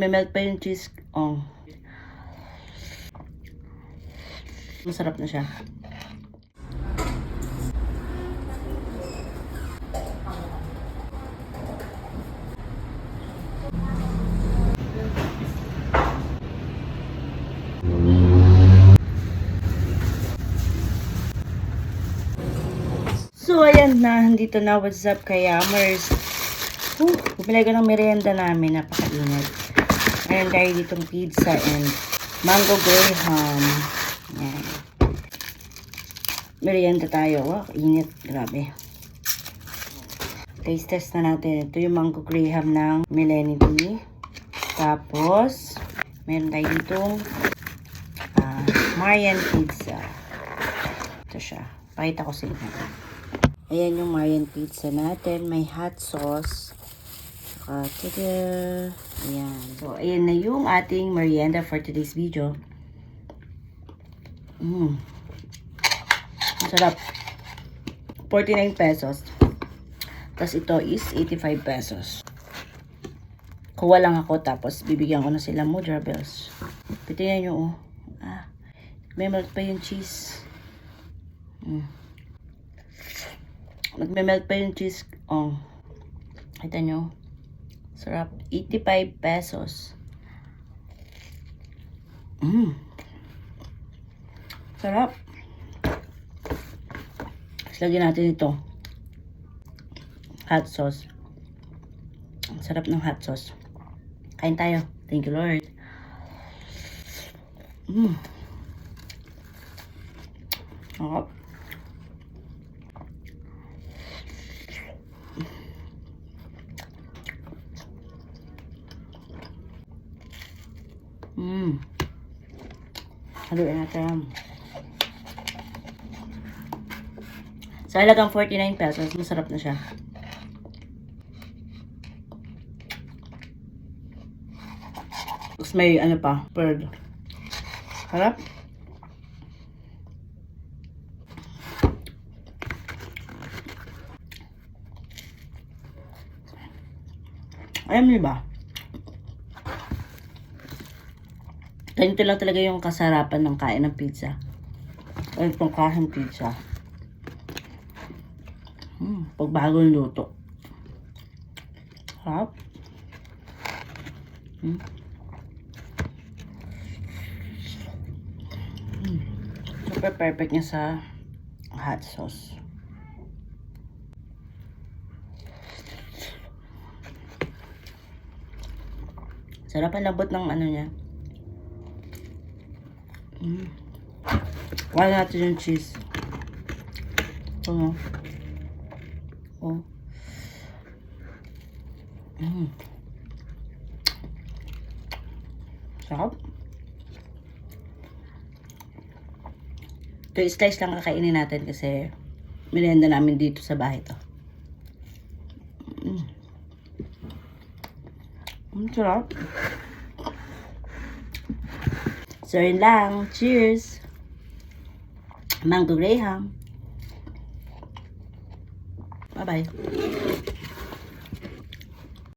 May melt pa yung cheese. Oh. Masarap na siya. So, ayan na. Dito na. What's up, Kayamers? Bumili ko ng merienda namin. Napakainit. Meron tayo ditong pizza and mango graham. Ayan. Merienda tayo. Wow, init. Grabe. Taste test na natin. Ito yung mango graham ng Millenity. Tapos, meron tayo ditong Marian pizza. Ito siya. Pakita ko sa inyo. Ayan yung Marian pizza natin. May hot sauce. Tada! Ayan. So, ayan na yung ating merienda for today's video. Ang sarap. 49 pesos. Tapos ito is 85 pesos. Kuha lang ako tapos bibigyan ko na sila mudra bells. Pitingnan nyo oh. May melt pa yung cheese. Magme-melt pa yung cheese. Oh. Kita nyo. Sarap. 85 pesos. Sarap. Tapos lagyan natin ito. Hot sauce. Sarap ng hot sauce. Kain tayo. Thank you, Lord. Sarap. Haluin natin. Sa halagang 49 pesos, masarap na siya. Tapos may ano pa, pearl. Harap. Alam niyo ba? Ganito lang talaga yung kasarapan ng kain ng pizza. O itong klaseng pizza. Pag bagong luto. Harap. Super perfect niya sa hot sauce. Sarap ang labot ng ano niya. Wala natin yung cheese. Oh. Sarap. Ito, slice lang kakainin natin kasi merienda namin dito sa bahay to. Sarap. So, yun lang. Cheers! Mango graham. Bye-bye.